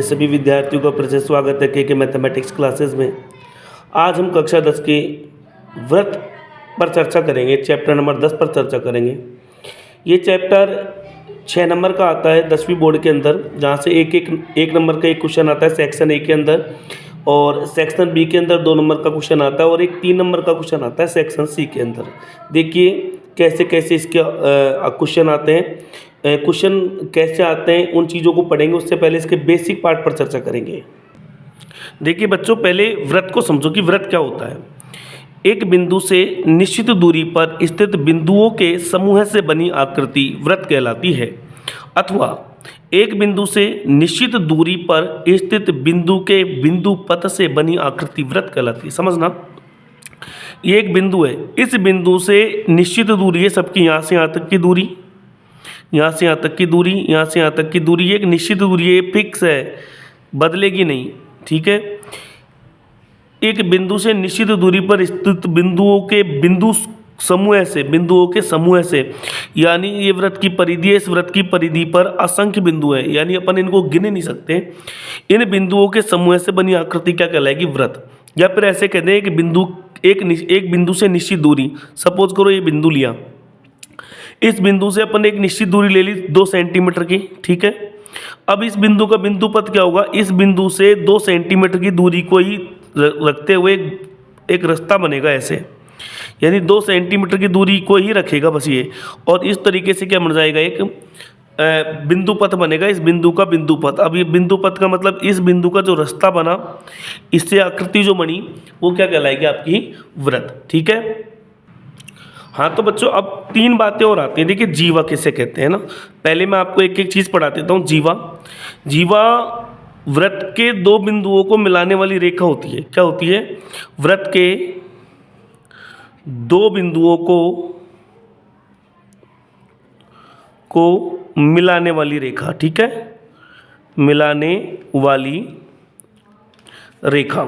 सभी विद्यार्थियों का फिर से स्वागत है के मैथमेटिक्स क्लासेस में। आज हम कक्षा 10 के व्रत पर चर्चा करेंगे, चैप्टर नंबर 10 पर चर्चा करेंगे। ये चैप्टर 6 नंबर का आता है 10वीं बोर्ड के अंदर, जहाँ से एक नंबर का एक क्वेश्चन आता है सेक्शन ए के अंदर, और सेक्शन बी के अंदर 2 नंबर का क्वेश्चन आता है, और एक 3 नंबर का क्वेश्चन आता है सेक्शन सी के अंदर। देखिए कैसे कैसे इसके क्वेश्चन आते हैं, क्वेश्चन कैसे आते हैं, उन चीज़ों को पढ़ेंगे। उससे पहले इसके बेसिक पार्ट पर चर्चा करेंगे। देखिए बच्चों, पहले व्रत को समझो कि व्रत क्या होता है। एक बिंदु से निश्चित दूरी पर स्थित बिंदुओं के समूह से बनी आकृति व्रत कहलाती है, अथवा एक बिंदु से निश्चित दूरी पर स्थित बिंदु के बिंदु पथ से बनी आकृति व्रत कहलाती है। समझना, ये एक बिंदु है, इस बिंदु से निश्चित दूरी है सबकी, यहाँ से यहाँ तक की दूरी, यहाँ से यहाँ तक की दूरी, यहाँ से यहाँ तक की दूरी, एक निश्चित दूरी है, फिक्स है, बदलेगी नहीं। ठीक है, एक बिंदु से निश्चित दूरी पर स्थित बिंदुओं के बिंदुओं के समूह से, यानी ये व्रत की परिधि है। इस व्रत की परिधि पर असंख्य बिंदु है, यानी अपन इनको गिन नहीं सकते। इन बिंदुओं के समूह से बनी आकृति क्या कहलाएगी? व्रत। या फिर ऐसे कहते हैं कि एक बिंदु से निश्चित दूरी, सपोज करो ये बिंदु लिया, इस बिंदु से अपन एक निश्चित दूरी ले ली 2 सेंटीमीटर की। ठीक है, अब इस बिंदु का बिंदु पथ क्या होगा? इस बिंदु से 2 सेंटीमीटर की दूरी को ही रखते हुए एक रास्ता बनेगा ऐसे, यानी 2 सेंटीमीटर की दूरी को ही रखेगा बस ये, और इस तरीके से क्या बन जाएगा? एक बिंदु पथ बनेगा, इस बिंदु का बिंदु पथ। अब ये बिंदु पथ का मतलब इस बिंदु का जो रास्ता बना, इससे आकृति जो बनी वो क्या कहलाएगी? आपकी व्रत। ठीक है, हाँ तो बच्चों अब 3 बातें और आती हैं। देखिए जीवा किसे कहते हैं ना, पहले मैं आपको एक एक चीज़ पढ़ा देता हूँ। जीवा व्रत के 2 बिंदुओं को मिलाने वाली रेखा होती है। क्या होती है? व्रत के 2 बिंदुओं को मिलाने वाली रेखा। ठीक है, मिलाने वाली रेखा,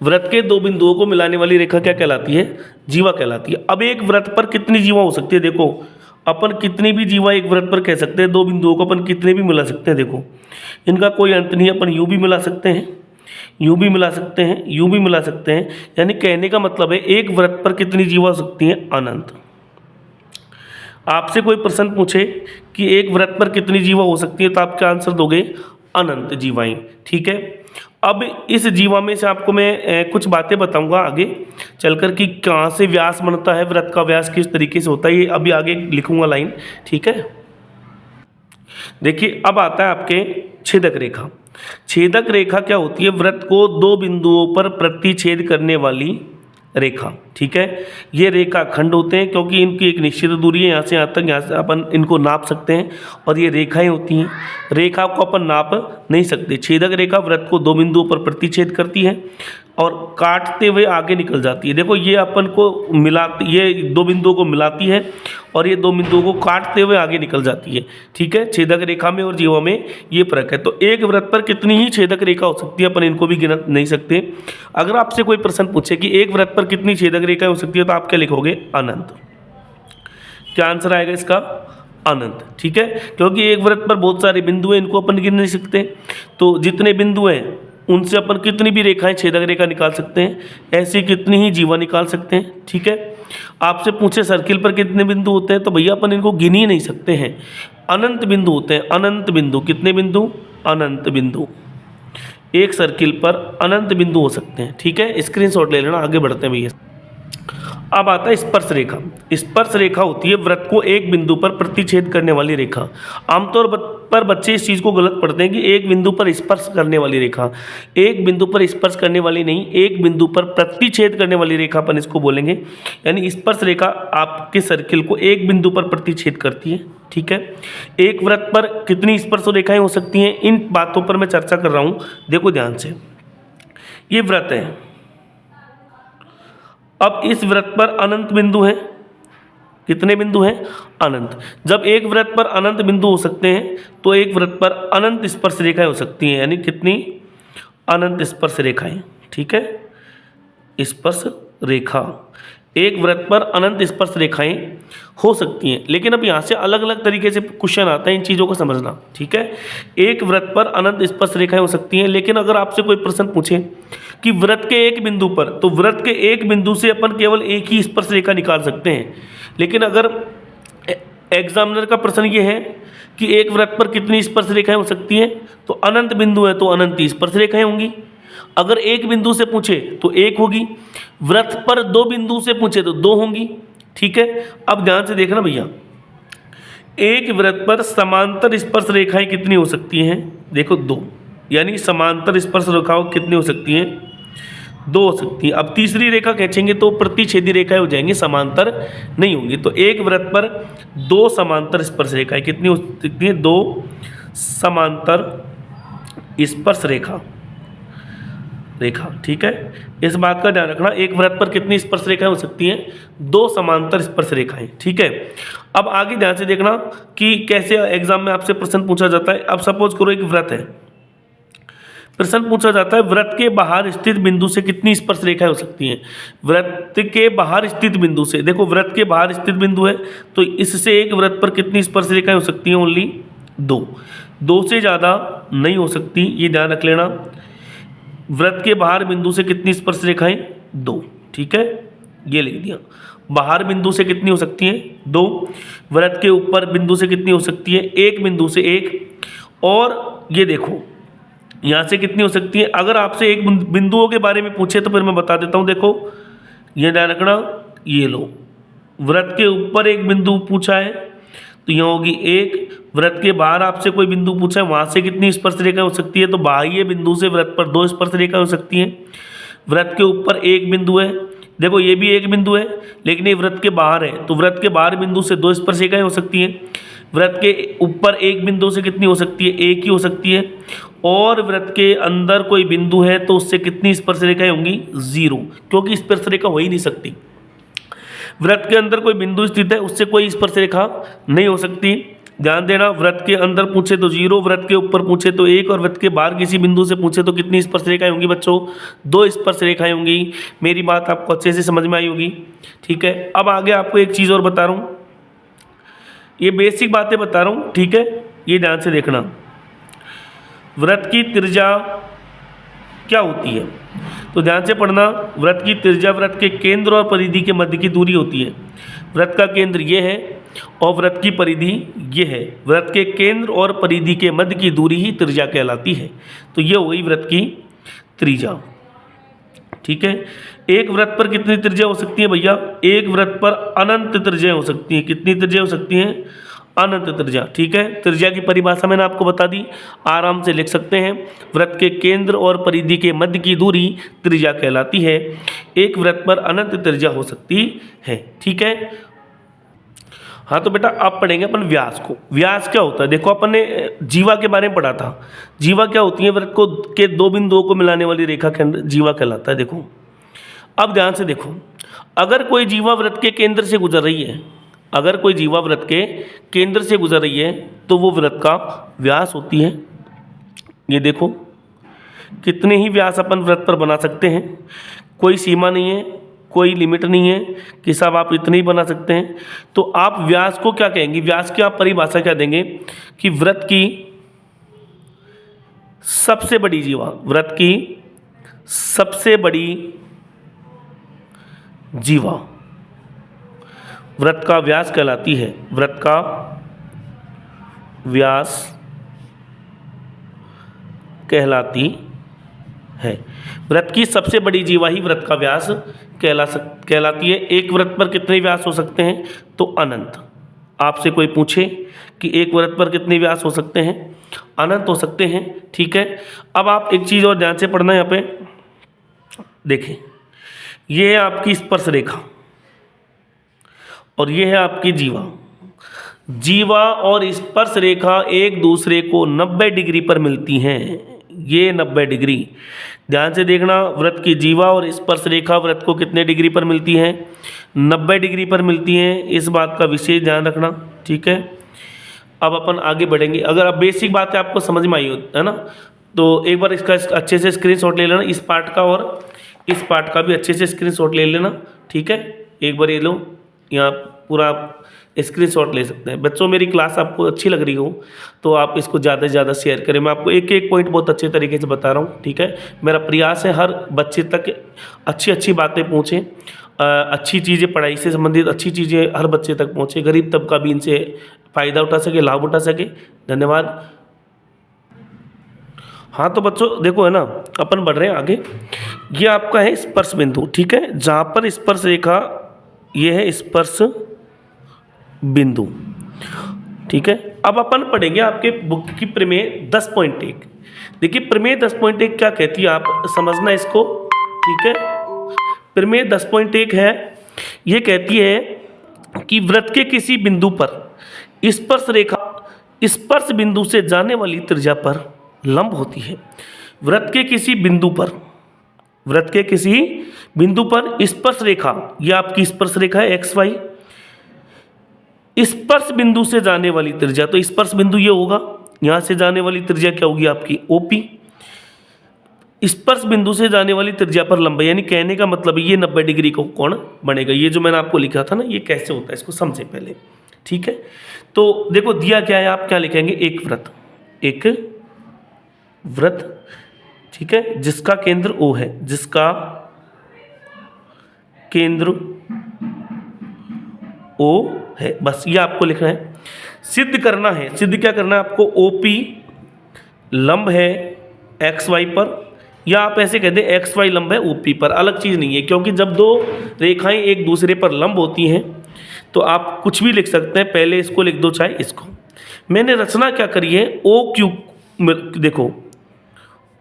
व्रत के 2 बिंदुओं को मिलाने वाली रेखा क्या कहलाती है? जीवा कहलाती है। अब एक व्रत पर कितनी जीवा हो सकती है? देखो अपन कितनी भी जीवा एक व्रत पर कह सकते हैं, 2 बिंदुओं को अपन कितने भी मिला सकते हैं। देखो इनका कोई अंत नहीं है, अपन यूं भी मिला सकते हैं, यूं भी मिला सकते हैं, यूं भी मिला सकते हैं। यानी कहने का मतलब है एक व्रत पर कितनी जीवा हो सकती है? अनंत। आपसे कोई प्रश्न पूछे कि एक व्रत पर कितनी जीवा हो सकती है, तो आप क्या आंसर दोगे? अनंत जीवाएं। ठीक है, अब इस जीवा में से आपको मैं कुछ बातें बताऊंगा आगे चलकर कि कहाँ से व्यास बनता है, व्रत का व्यास किस तरीके से होता है, ये अभी आगे लिखूंगा लाइन। ठीक है, देखिए अब आता है आपके छेदक रेखा। छेदक रेखा क्या होती है? व्रत को 2 बिंदुओं पर प्रतिच्छेद करने वाली रेखा। ठीक है, ये रेखा खंड होते हैं क्योंकि इनकी एक निश्चित दूरी है, यहाँ से यहाँ तक, यहाँ से अपन इनको नाप सकते हैं, और ये रेखाएं होती हैं। रेखा को अपन नाप नहीं सकते। छेदक रेखा व्रत को 2 बिंदुओं पर प्रतिच्छेद करती है और काटते हुए आगे निकल जाती है। देखो ये अपन को मिलाती, ये 2 बिंदुओं को मिलाती है और ये 2 बिंदुओं को काटते हुए आगे निकल जाती है। ठीक है, छेदक रेखा में और जीवा में ये फर्क है। तो एक व्रत पर कितनी ही छेदक रेखा हो सकती है, अपन इनको भी गिन नहीं सकते। अगर आपसे कोई प्रश्न पूछे कि एक व्रत पर कितनी छेदक रेखा हो सकती है, तो आप क्या लिखोगे? अनंत। क्या आंसर आएगा इसका? अनंत। ठीक है, क्योंकि एक व्रत पर बहुत सारे बिंदु हैं, इनको अपन गिन नहीं सकते। तो जितने बिंदु हैं उनसे अपन कितनी भी रेखाएं छेदक रेखा निकाल सकते हैं, ऐसी कितनी ही जीवा निकाल सकते हैं। ठीक है, आपसे पूछे सर्किल पर कितने बिंदु होते हैं, तो भैया अपन इनको गिन ही नहीं सकते हैं, अनंत बिंदु होते हैं। अनंत बिंदु, कितने बिंदु? अनंत बिंदु। एक सर्किल पर अनंत बिंदु हो सकते हैं। ठीक है, स्क्रीनशॉट ले लेना, आगे बढ़ते हैं भैया। अब आता है स्पर्श रेखा। स्पर्श रेखा होती है व्रत को एक बिंदु पर प्रतिच्छेद करने वाली रेखा। आमतौर पर बच्चे इस चीज़ को गलत पढ़ते हैं कि एक बिंदु पर स्पर्श करने वाली रेखा। एक बिंदु पर स्पर्श करने वाली नहीं, एक बिंदु पर प्रतिच्छेद करने वाली रेखा अपन इसको बोलेंगे। यानी स्पर्श रेखा आपके सर्किल को एक बिंदु पर प्रतिच्छेद करती है। ठीक है, एक व्रत पर कितनी स्पर्श रेखाएं हो सकती हैं, इन बातों पर मैं चर्चा कर रहा हूँ। देखो ध्यान से, ये व्रत है। अब इस व्रत पर अनंत बिंदु हैं। कितने बिंदु हैं? अनंत। जब एक व्रत पर अनंत बिंदु हो सकते हैं, तो एक व्रत पर अनंत स्पर्श रेखाएं हो सकती हैं। यानी कितनी? अनंत स्पर्श रेखाएं। ठीक है, स्पर्श रेखा एक वृत्त पर अनंत स्पर्श रेखाएं हो सकती हैं। लेकिन अब यहाँ से अलग अलग तरीके से क्वेश्चन आता है, इन चीज़ों को समझना, ठीक है। एक वृत्त पर अनंत स्पर्श रेखाएं हो सकती हैं, लेकिन अगर आपसे कोई प्रश्न पूछे कि वृत्त के एक बिंदु पर, तो वृत्त के एक बिंदु से अपन केवल एक ही स्पर्श रेखा निकाल सकते हैं। लेकिन अगर एग्जामिनर का प्रश्न ये है कि एक वृत्त पर कितनी स्पर्श रेखाएं हो सकती हैं, तो अनंत बिंदु है तो अनंत ही स्पर्श रेखाएं होंगी। अगर एक बिंदु से पूछे तो एक होगी, वृत्त पर दो बिंदु से पूछे तो दो होंगी, ठीक है। अब ध्यान से देखना भैया, एक वृत्त पर समांतर स्पर्श रेखाएं कितनी हो सकती हैं, देखो दो, यानी समांतर स्पर्श रेखाएं कितनी हो सकती हैं, दो हो सकती हैं। अब तीसरी रेखा खींचेंगे तो प्रतिच्छेदी रेखाएं हो जाएंगी, समांतर नहीं होंगी। तो एक वृत्त पर दो समांतर स्पर्श रेखाएं कितनी हो सकती हैं, दो समांतर स्पर्श रेखा, ठीक है। इस बात का ध्यान रखना, एक वृत्त पर कितनी स्पर्श रेखाएं हो सकती हैं, दो समांतर स्पर्श रेखाएं, ठीक है। अब आगे ध्यान से देखना कि कैसे एग्जाम में आपसे प्रश्न पूछा जाता है। अब सपोज करो एक वृत्त है, प्रश्न पूछा जाता है वृत्त के बाहर स्थित बिंदु से कितनी स्पर्श रेखाएं हो सकती हैं। वृत्त के बाहर स्थित बिंदु से, देखो वृत्त के बाहर स्थित बिंदु है तो इससे एक वृत्त पर कितनी स्पर्श रेखाएं हो सकती हैं, ओनली दो, दो से ज़्यादा नहीं हो सकती, ये ध्यान रख लेना। वृत्त के बाहर बिंदु से कितनी स्पर्श रेखाएं, दो, ठीक है, ये लिख दिया। बाहर बिंदु से कितनी हो सकती हैं, दो। वृत्त के ऊपर बिंदु से कितनी हो सकती है, एक बिंदु से एक। और ये देखो यहाँ से कितनी हो सकती है। अगर आपसे एक बिंदुओं के बारे में पूछे तो फिर मैं बता देता हूँ, देखो ये ध्यान रखना, ये लो वृत्त के ऊपर एक बिंदु पूछा है तो यहाँ होगी एक। वृत्त के बाहर आपसे कोई बिंदु पूछा है, वहाँ से कितनी स्पर्श रेखा हो सकती है, तो बाह्य बिंदु से वृत्त पर दो स्पर्श रेखा हो सकती हैं। वृत्त के ऊपर एक बिंदु है, देखो ये भी एक बिंदु है लेकिन ये वृत्त के बाहर है, तो वृत्त के बाहर बिंदु से दो स्पर्श रेखाएं हो सकती हैं। वृत्त के ऊपर एक बिंदु से कितनी हो सकती है, एक ही हो सकती है। और वृत्त के अंदर कोई बिंदु है तो उससे कितनी स्पर्श रेखाएं होंगी, जीरो, क्योंकि स्पर्श रेखा हो ही नहीं सकती। वृत्त के अंदर कोई बिंदु स्थित है उससे कोई स्पर्श रेखा नहीं हो सकती, ध्यान देना। वृत्त के अंदर पूछे तो जीरो, वृत्त के ऊपर पूछे तो एक, और वृत्त के बाहर किसी बिंदु से पूछे तो कितनी स्पर्श रेखाएं होंगी बच्चों, दो स्पर्श रेखाएं होंगी। मेरी बात आपको अच्छे से समझ में आई होगी, ठीक है। अब आगे आपको एक चीज़ और बता रहा हूँ, ये बेसिक बातें बता रहा हूँ, ठीक है, ये ध्यान से देखना। वृत्त की त्रिज्या क्या होती है, तो ध्यान से पढ़ना। वृत्त की त्रिज्या वृत्त के केंद्र और परिधि के मध्य की दूरी होती है। वृत्त का केंद्र ये है और वृत्त की परिधि ये है। वृत्त के केंद्र और परिधि के मध्य की दूरी ही त्रिज्या कहलाती है। तो ये हो गई वृत्त की त्रिज्या, ठीक है। एक वृत्त पर कितनी त्रिज्या हो सकती है भैया, एक वृत्त पर अनंत त्रिज्या हो सकती है। कितनी त्रिज्या हो सकती हैं, अनंत त्रिज्या, ठीक है। त्रिज्या की परिभाषा मैंने आपको बता दी, आराम से लिख सकते हैं। वृत्त के केंद्र और परिधि के मध्य की दूरी त्रिज्या कहलाती है। एक वृत्त पर अनंत त्रिज्या हो सकती है, ठीक है। हाँ तो बेटा अब पढ़ेंगे अपन व्यास को। व्यास क्या होता है, देखो अपन ने जीवा के बारे में पढ़ा था। जीवा क्या होती है, वृत्त को के दो बिंदुओं को मिलाने वाली रेखा जीवा कहलाता है। देखो अब ध्यान से देखो, अगर कोई जीवा वृत्त के केंद्र से गुजर रही है, अगर कोई जीवा वृत्त के केंद्र से गुजर रही है तो वो वृत्त का व्यास होती है। ये देखो कितने ही व्यास अपन वृत्त पर बना सकते हैं, कोई सीमा नहीं है, कोई लिमिट नहीं है कि साहब आप इतने ही बना सकते हैं। तो आप व्यास को क्या कहेंगे, व्यास की आप परिभाषा क्या देंगे कि वृत्त की सबसे बड़ी जीवा, वृत्त की सबसे बड़ी जीवा वृत्त का व्यास कहलाती है। वृत्त का व्यास कहलाती है। वृत्त की सबसे बड़ी जीवा ही वृत्त का व्यास कहलाती है। एक वृत्त पर कितने व्यास हो सकते हैं, तो अनंत। आपसे कोई पूछे कि एक वृत्त पर कितने व्यास हो सकते हैं, अनंत हो सकते हैं, ठीक है। अब आप एक चीज़ और ध्यान से पढ़ना, यहाँ पे देखें, ये है आपकी स्पर्श रेखा और ये है आपकी जीवा। जीवा और स्पर्श रेखा एक दूसरे को 90 डिग्री पर मिलती हैं। ये 90 डिग्री, ध्यान से देखना। वृत्त की जीवा और स्पर्श रेखा वृत्त को कितने डिग्री पर मिलती हैं, 90 डिग्री पर मिलती हैं। इस बात का विशेष ध्यान रखना, ठीक है। अब अपन आगे बढ़ेंगे। अगर अब बेसिक बातें आपको समझ में आई हो, है ना, तो एक बार इसका अच्छे से स्क्रीनशॉट ले लेना, इस पार्ट का और इस पार्ट का भी अच्छे से स्क्रीनशॉट ले लेना, ठीक है। एक बार ये लो, यहाँ पूरा आप स्क्रीनशॉट ले सकते हैं। बच्चों मेरी क्लास आपको अच्छी लग रही हो तो आप इसको ज़्यादा से ज़्यादा शेयर करें। मैं आपको एक एक पॉइंट बहुत अच्छे तरीके से बता रहा हूँ, ठीक है। मेरा प्रयास है हर बच्चे तक अच्छी अच्छी बातें पहुँचें, अच्छी चीज़ें, पढ़ाई से संबंधित अच्छी चीज़ें हर बच्चे तक पहुँचे, गरीब तबका भी इनसे फ़ायदा उठा सके, लाभ उठा सके। धन्यवाद। हाँ तो बच्चों देखो है ना, अपन बढ़ रहे हैं आगे। ये आपका है स्पर्श बिंदु, ठीक है, जहाँ पर स्पर्श रेखा, ये है स्पर्श बिंदु, ठीक है। अब अपन पढ़ेंगे आपके बुक की प्रमेय 10.1। देखिए प्रमेय 10.1 क्या कहती है, आप समझना इसको, ठीक है। प्रमेय 10.1 है, ये कहती है कि वृत्त के किसी बिंदु पर स्पर्श रेखा स्पर्श बिंदु से जाने वाली त्रिज्या पर लंब होती है। वृत्त के किसी बिंदु पर स्पर्श रेखा, यह आपकी स्पर्श रेखा है XY, स्पर्श बिंदु से जाने वाली त्रिज्या, तो स्पर्श बिंदु ये होगा, यहाँ से जाने वाली त्रिज्या क्या होगी आपकी OP। स्पर्श बिंदु से जाने वाली त्रिज्या पर लंब, यानी कहने का मतलब ये 90 डिग्री का कोण बनेगा। ये जो मैंने आपको लिखा था ना, ये कैसे होता है इसको समझे पहले, ठीक है। तो देखो दिया क्या है, आप क्या लिखेंगे, एक वृत्त, ठीक है, जिसका केंद्र O है, जिसका केंद्र O है, बस ये आपको लिखना है। सिद्ध करना है, सिद्ध क्या करना है आपको, OP लंब है XY पर, या आप ऐसे कह दें XY लंब है OP पर, अलग चीज़ नहीं है, क्योंकि जब दो रेखाएं एक दूसरे पर लंब होती हैं तो आप कुछ भी लिख सकते हैं, पहले इसको लिख दो चाहे इसको। मैंने रचना क्या करी है, OQ, देखो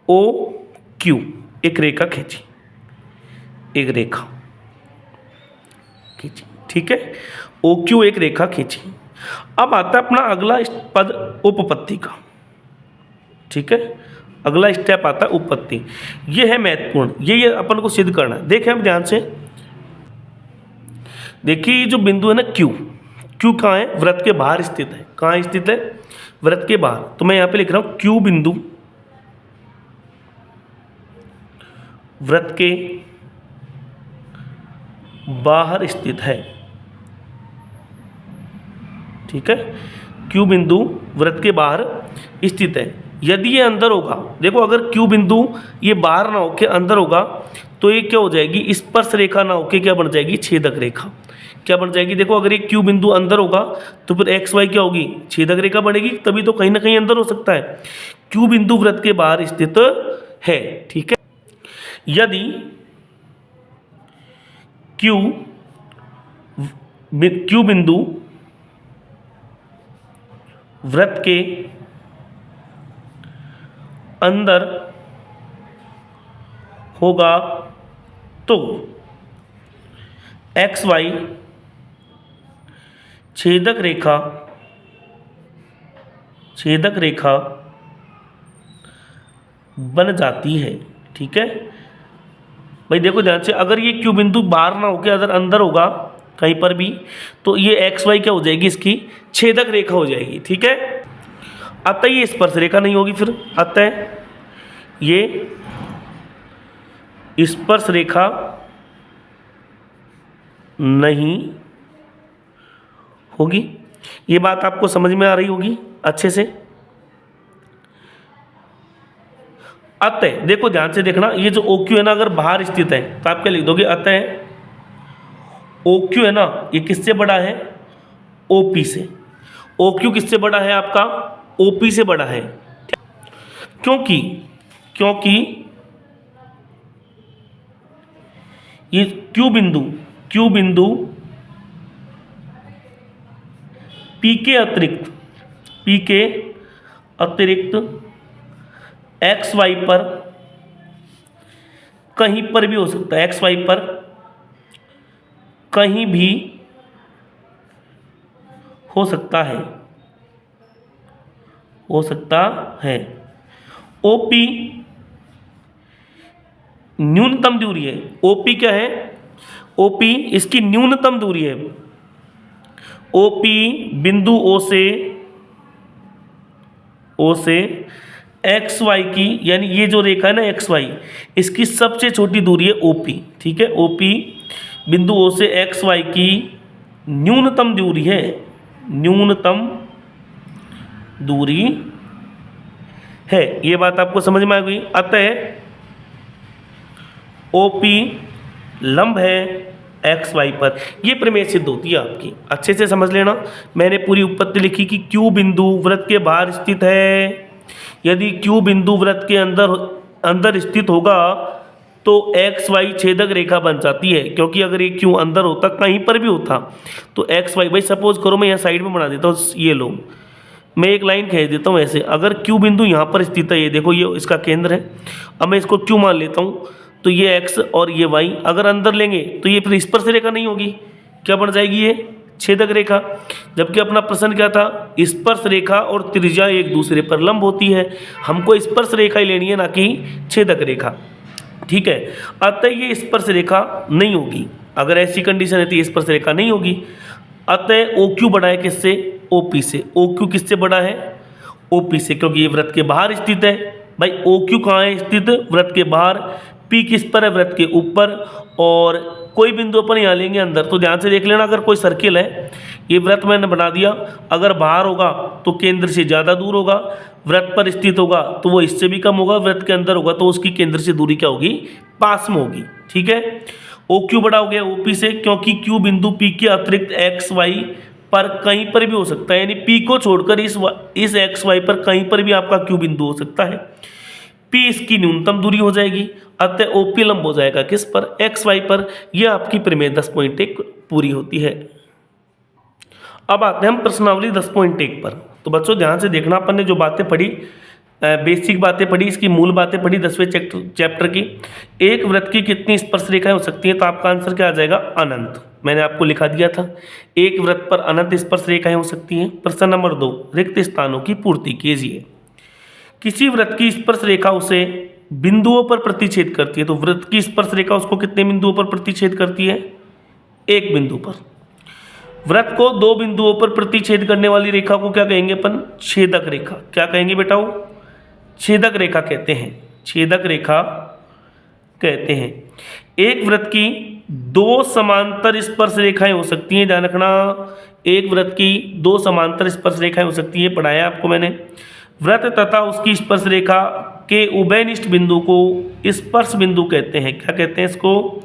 OQ एक रेखा खींची, ठीक है, OQ एक रेखा खींची। अब आता है अपना अगला पद उपपत्ति का, ठीक है, अगला स्टेप आता है उपपत्ति। ये है महत्वपूर्ण, ये अपन को सिद्ध करना है। देखें हम ध्यान से, देखिए ये जो बिंदु है ना Q कहाँ है, वृत्त के बाहर स्थित है। कहाँ स्थित है, वृत्त के बाहर। तो मैं यहाँ पे लिख रहा हूँ Q बिंदु वृत्त के बाहर स्थित है, ठीक है, Q बिंदु वृत्त के बाहर स्थित है। यदि ये अंदर होगा, देखो अगर Q बिंदु ये बाहर ना होके अंदर होगा तो ये क्या हो जाएगी, स्पर्श रेखा ना होके क्या बन जाएगी, छेदक रेखा। क्या बन जाएगी, देखो अगर ये Q बिंदु अंदर होगा तो फिर XY क्या होगी, छेदक रेखा बनेगी, तभी तो कहीं ना कहीं अंदर हो सकता है। Q बिंदु वृत्त के बाहर स्थित है, ठीक है। यदि Q बिंदु वृत्त के अंदर होगा तो XY छेदक रेखा बन जाती है, ठीक है। भाई देखो ध्यान से, अगर ये Q बिंदु बाहर ना होकर अगर अंदर होगा कहीं पर भी, तो ये XY क्या हो जाएगी, इसकी छेदक रेखा हो जाएगी, ठीक है। अतः ये स्पर्श रेखा नहीं होगी, फिर अतः ये स्पर्श रेखा नहीं होगी। ये बात आपको समझ में आ रही होगी अच्छे से। अतः देखो ध्यान से देखना, ये जो OQ है ना, अगर बाहर स्थित है तो आप क्या लिख दोगे, अतः OQ है ना, ये किससे बड़ा है, OP से। OQ किससे बड़ा है आपका, OP से बड़ा है, क्योंकि ये Q बिंदु P के अतिरिक्त XY पर कहीं पर भी हो सकता है, XY पर कहीं भी हो सकता है। OP न्यूनतम दूरी है। OP क्या है, OP इसकी न्यूनतम दूरी है। OP बिंदु O से XY की, यानी ये जो रेखा है ना XY, इसकी सबसे छोटी दूरी है OP, ठीक है। OP बिंदु O से एक्स वाई की न्यूनतम दूरी है, न्यूनतम दूरी है। ये बात आपको समझ में आ गई। अतः OP लंब है एक्स वाई पर। ये प्रमेय सिद्ध होती है आपकी, अच्छे से समझ लेना। मैंने पूरी उत्पत्ति लिखी कि Q बिंदु वृत्त के बाहर स्थित है। यदि Q बिंदु वृत्त के अंदर स्थित होगा तो एक्स वाई छेदक रेखा बन जाती है, क्योंकि अगर ये Q अंदर होता, कहीं पर भी होता, तो एक्स वाई, भाई सपोज करो मैं यहाँ साइड में बना देता हूँ, ये लो मैं एक लाइन खींच देता हूँ ऐसे। अगर Q बिंदु यहाँ पर स्थित है, ये देखो ये इसका केंद्र है, अब मैं इसको Q मान लेता हूँ, तो ये x और ये y अगर अंदर लेंगे तो ये फिर स्पर्श रेखा नहीं होगी, क्या बन जाएगी, ये छेदक रेखा। जबकि अपना प्रश्न क्या था, स्पर्श रेखा और त्रिज्या एक दूसरे पर लंब होती है, हमको स्पर्श रेखा ही लेनी है, ना कि छेदक रेखा। ठीक है, अतः ये स्पर्श रेखा नहीं होगी। अगर ऐसी कंडीशन है तो ये स्पर्श रेखा नहीं होगी। अतः OQ बड़ा है किससे, OP से। OQ किससे बड़ा है, OP से, क्योंकि ये वृत्त के बाहर स्थित है। भाई OQ कहाँ है स्थित, वृत्त के बाहर। P किस पर है, वृत्त के ऊपर। और कोई बिंदु अपन यहाँ लेंगे अंदर, तो ध्यान से देख लेना, अगर कोई सर्किल है, ये वृत्त मैंने बना दिया, अगर बाहर होगा तो केंद्र से ज़्यादा दूर होगा, वृत्त पर स्थित होगा तो वो इससे भी कम होगा, वृत्त के अंदर होगा तो उसकी केंद्र से दूरी क्या होगी, पास में होगी। ठीक है, OQ बड़ा हो गया OP से, क्योंकि Q बिंदु P के अतिरिक्त एक्स वाई पर कहीं पर भी हो सकता है, यानी P को छोड़कर इस एक्स वाई पर कहीं पर भी आपका Q बिंदु हो सकता है। P इसकी न्यूनतम दूरी हो जाएगी, अतः OP लंब हो जाएगा किस पर, एक्स वाई पर। यह आपकी प्रमेय 10.1 पूरी होती है। अब आते हैं हम प्रश्नावली 10.1 पर। तो बच्चों ध्यान से देखना, अपन ने जो बातें पढ़ी, बेसिक बातें पढ़ी, इसकी मूल बातें पढ़ी 10वें चैप्टर की। एक वृत्त की कितनी स्पर्श रेखाएं हो सकती हैं, तो आपका आंसर क्या आ जाएगा, अनंत। मैंने आपको लिखा दिया था, एक वृत्त पर अनंत स्पर्श रेखाएं हो सकती हैं। प्रश्न नंबर 2, रिक्त स्थानों की पूर्ति कीजिए। किसी वृत्त की स्पर्श रेखा उसे बिंदुओं पर प्रतिच्छेद करती है, तो वृत्त की स्पर्श रेखा उसको कितने बिंदुओं पर प्रतिच्छेद करती है, एक बिंदु पर। वृत्त को दो बिंदुओं पर प्रतिच्छेद करने वाली रेखा को क्या कहेंगे अपन, छेदक रेखा। क्या कहेंगे बेटाओ, छेदक रेखा कहते हैं, छेदक रेखा कहते हैं। एक वृत्त की दो समांतर स्पर्श रेखाएं हो सकती हैं, ध्यान रखना, एक वृत्त की दो समांतर स्पर्श रेखाएं हो सकती हैं, पढ़ाया आपको मैंने। वृत्त तथा उसकी स्पर्श रेखा के उभयनिष्ठ बिंदु को स्पर्श बिंदु कहते हैं। क्या कहते हैं इसको,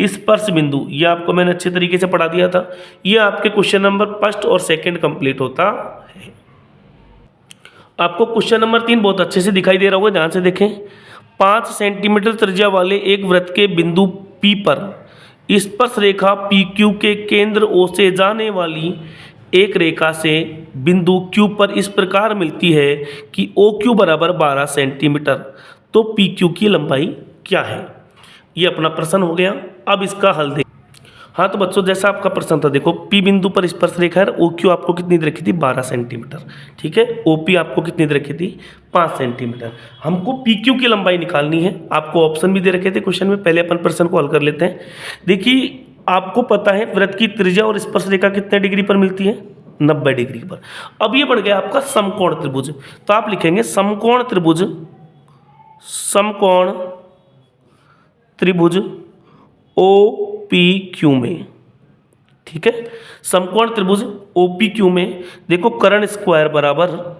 स्पर्श बिंदु। ये आपको मैंने अच्छे तरीके से पढ़ा दिया था। ये आपके क्वेश्चन नंबर 1 और 2 कंप्लीट होता है। आपको क्वेश्चन नंबर 3 बहुत अच्छे से दिखाई दे रहा होगा, ध्यान से देखें। 5 सेंटीमीटर त्रिज्या वाले एक वृत्त के बिंदु P पर स्पर्श रेखा PQ के केंद्र O से जाने वाली एक रेखा से बिंदु Q पर इस प्रकार मिलती है कि OQ बराबर 12 सेंटीमीटर, तो PQ की लंबाई क्या है। ये अपना प्रश्न हो गया। अब इसका हल दें। हाँ तो बच्चों जैसा आपका प्रश्न था, देखो P बिंदु पर स्पर्श रेखा है, OQ आपको कितनी दे रखी थी, 12 सेंटीमीटर। ठीक है, OP आपको कितनी दे रखी थी, 5 सेंटीमीटर। हमको PQ की लंबाई निकालनी है। आपको ऑप्शन भी दे रखे थे क्वेश्चन में, पहले अपन प्रश्न को हल कर लेते हैं। देखिए आपको पता है वृत्त की त्रिज्या और स्पर्श रेखा कितने डिग्री पर मिलती है, 90 डिग्री पर। अब ये बढ़ गया आपका समकोण त्रिभुज, तो आप लिखेंगे समकोण त्रिभुज, समकोण त्रिभुज OPQ में। ठीक है, समकोण त्रिभुज OPQ में देखो कर्ण स्क्वायर बराबर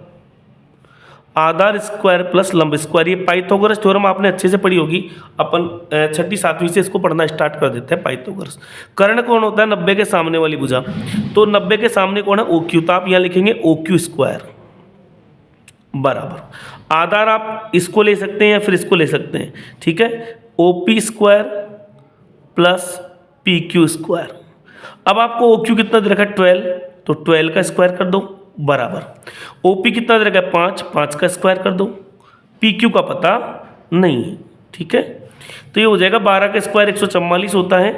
आधार स्क्वायर प्लस लंब स्क्वायर। ये पाइथागोरस थ्योरम आपने अच्छे से पढ़ी होगी, अपन 6ठी 7वीं से इसको पढ़ना स्टार्ट कर देते हैं। पाइथागोरस कर्ण कौन होता है, 90 के सामने वाली भुजा, तो 90 के सामने कौन है, OQ, तो आप यहाँ लिखेंगे OQ स्क्वायर बराबर आधार, आप इसको ले सकते हैं या फिर इसको ले सकते हैं। ठीक है, OP square plus PQ square. अब आपको OQ कितना दे रखा है, 12, तो 12 का स्क्वायर कर दो बराबर OP कितना दे रखा है, 5, 5 का स्क्वायर कर दो। PQ का पता नहीं है। ठीक है, तो ये हो जाएगा 12 का स्क्वायर 144 होता है,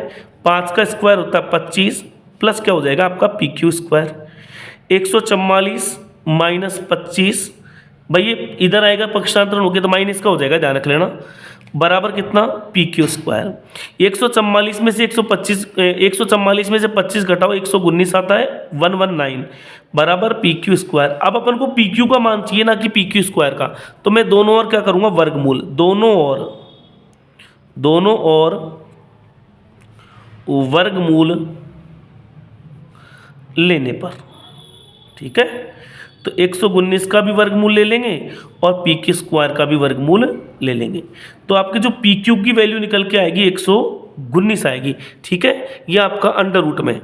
5 का स्क्वायर होता है 25, प्लस क्या हो जाएगा आपका PQ स्क्वायर। 144 माइनस 25, भाई ये इधर आएगा पक्षांतरण हो गया तो माइनस का हो जाएगा, ध्यान रख लेना, बराबर कितना PQ स्क्वायर। 144 में से 144 में से 25 घटाओ 119 आता है 119 बराबर PQ स्क्वायर। अब अपन को PQ का मान चाहिए ना कि PQ स्क्वायर का, तो मैं दोनों ओर क्या करूँगा, वर्गमूल, दोनों ओर वर्गमूल लेने पर, ठीक है। तो 119 का भी वर्गमूल ले लेंगे और पी के स्क्वायर का भी वर्गमूल ले लेंगे, तो आपके जो पी क्यू की वैल्यू निकल के आएगी 119 आएगी, ठीक है। ये आपका अंडर रूट में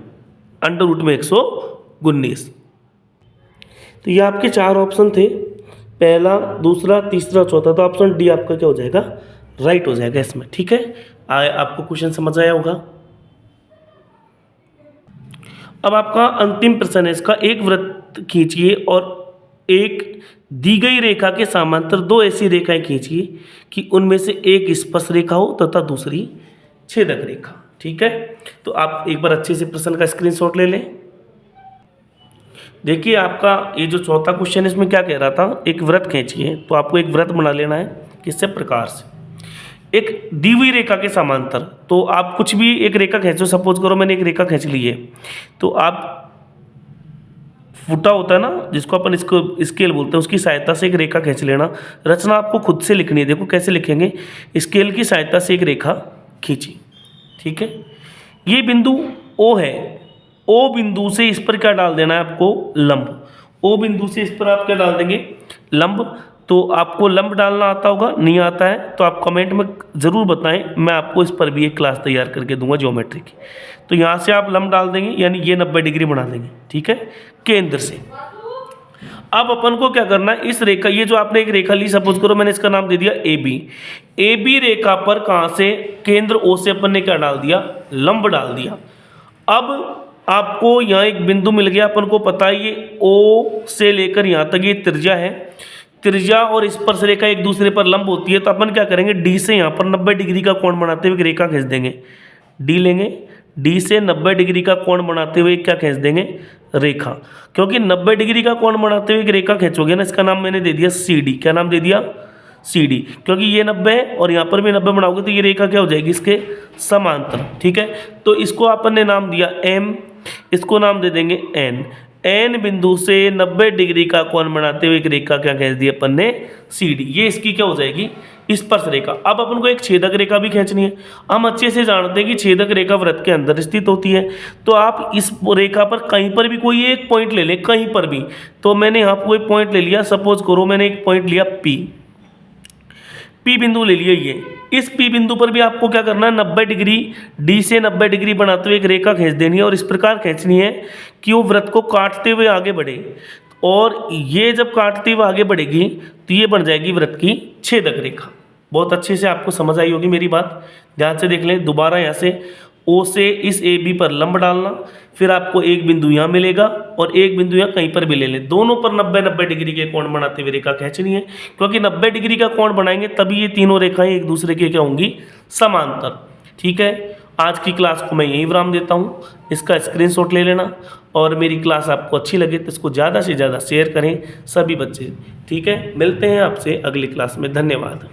119। तो ये आपके 4 ऑप्शन थे, पहला, दूसरा, तीसरा, चौथा। तो ऑप्शन डी आपका क्या हो जाएगा, राइट हो जाएगा इसमें, ठीक है। आपको क्वेश्चन समझ आया होगा। अब आपका अंतिम प्रश्न है इसका, एक वृत्त खींचिए और एक दी गई रेखा के समांतर 2 ऐसी रेखाएं खींचिए कि उनमें से एक स्पर्श रेखा हो तथा दूसरी छेदक रेखा, ठीक है। तो आप एक बार अच्छे से प्रश्न का स्क्रीनशॉट ले लें। देखिए आपका ये जो चौथा क्वेश्चन है इसमें क्या कह रहा था, एक वृत्त खींचिए, तो आपको एक वृत्त बना लेना है, किससे, प्रकार से, एक दी हुई रेखा के समांतर। तो आप कुछ भी एक रेखा खींचो, सपोज करो मैंने एक रेखा खींच ली है, तो आप फुटा होता है ना जिसको अपन इसको स्केल बोलते हैं, उसकी सहायता से एक रेखा खींच लेना। रचना आपको खुद से लिखनी है, देखो कैसे लिखेंगे, स्केल की सहायता से एक रेखा खींची, ठीक है। ये बिंदु O है, O बिंदु से इस पर क्या डाल देना है आपको, लंब। O बिंदु से इस पर आप क्या डाल देंगे, लंब। तो आपको लंब डालना आता होगा, नहीं आता है तो आप कमेंट में ज़रूर बताएं, मैं आपको इस पर भी एक क्लास तैयार करके दूंगा ज्योमेट्री की। तो यहाँ से आप लंब डाल देंगे, यानी ये 90 डिग्री बना देंगे, ठीक है, केंद्र से। अब अपन को क्या करना है, इस रेखा, ये जो आपने एक रेखा ली, सपोज करो मैंने इसका नाम दे दिया ए बी रेखा पर कहाँ से, केंद्र O से अपन ने क्या डाल दिया, लंब डाल दिया। अब आपको यहाँ एक बिंदु मिल गया, अपन को पता है ये O से लेकर यहाँ तक ये त्रिज्या है, त्रिज्या और स्पर्श रेखा एक दूसरे पर लंब होती है। तो अपन क्या करेंगे, डी से यहाँ पर 90 डिग्री का कोण बनाते हुए एक रेखा खींच देंगे, डी लेंगे, डी से 90 डिग्री का कोण बनाते हुए क्या खींच देंगे, रेखा। क्योंकि 90 डिग्री का कोण बनाते हुए एक रेखा खींचोगे ना, इसका नाम मैंने दे दिया सी डी। क्या नाम दे दिया, सी डी, क्योंकि ये 90 है और यहाँ पर भी 90 बनाओगे तो ये रेखा क्या हो जाएगी, इसके समांतर, ठीक है। तो इसको अपन ने नाम दिया एम, इसको नाम दे देंगे एन। एन बिंदु से 90 डिग्री का कोण बनाते हुए एक रेखा क्या खींच दी अपन ने, सी डी। ये इसकी क्या हो जाएगी, स्पर्श रेखा। अब अपन को एक छेदक रेखा भी खींचनी है। हम अच्छे से जानते हैं कि छेदक रेखा वृत्त के अंदर स्थित होती है, तो आप इस रेखा पर कहीं पर भी कोई एक पॉइंट ले लें, कहीं पर भी। तो मैंने यहाँ पर कोई पॉइंट ले लिया, सपोज करो मैंने एक पॉइंट लिया पी बिंदु ले लिया ये। इस पी बिंदु पर भी आपको क्या करना है, 90 डिग्री, डी से 90 डिग्री बनाते हुए एक रेखा खींच देनी है और इस प्रकार खींचनी है कि वो वृत्त को काटते हुए आगे बढ़े, और ये जब काटते हुए आगे बढ़ेगी तो ये बन जाएगी वृत्त की छेदक रेखा। बहुत अच्छे से आपको समझ आई होगी मेरी बात, ध्यान से देख लें। दोबारा यहाँ से O से इस ए बी पर लंब डालना, फिर आपको एक बिंदु यहाँ मिलेगा और एक बिंदु यहाँ कहीं पर भी ले लें, दोनों पर 90-90 डिग्री के कोण बनाते हुए रेखा खींचनी है। क्योंकि 90 डिग्री का कोण बनाएंगे तभी ये तीनों रेखाएं एक दूसरे के क्या होंगी, समांतर, ठीक है। आज की क्लास को मैं यहीं विराम देता हूँ, इसका स्क्रीनशॉट ले लेना, और मेरी क्लास आपको अच्छी लगे तो इसको ज़्यादा से ज़्यादा शेयर करें सभी बच्चे, ठीक है। मिलते हैं आपसे अगली क्लास में, धन्यवाद।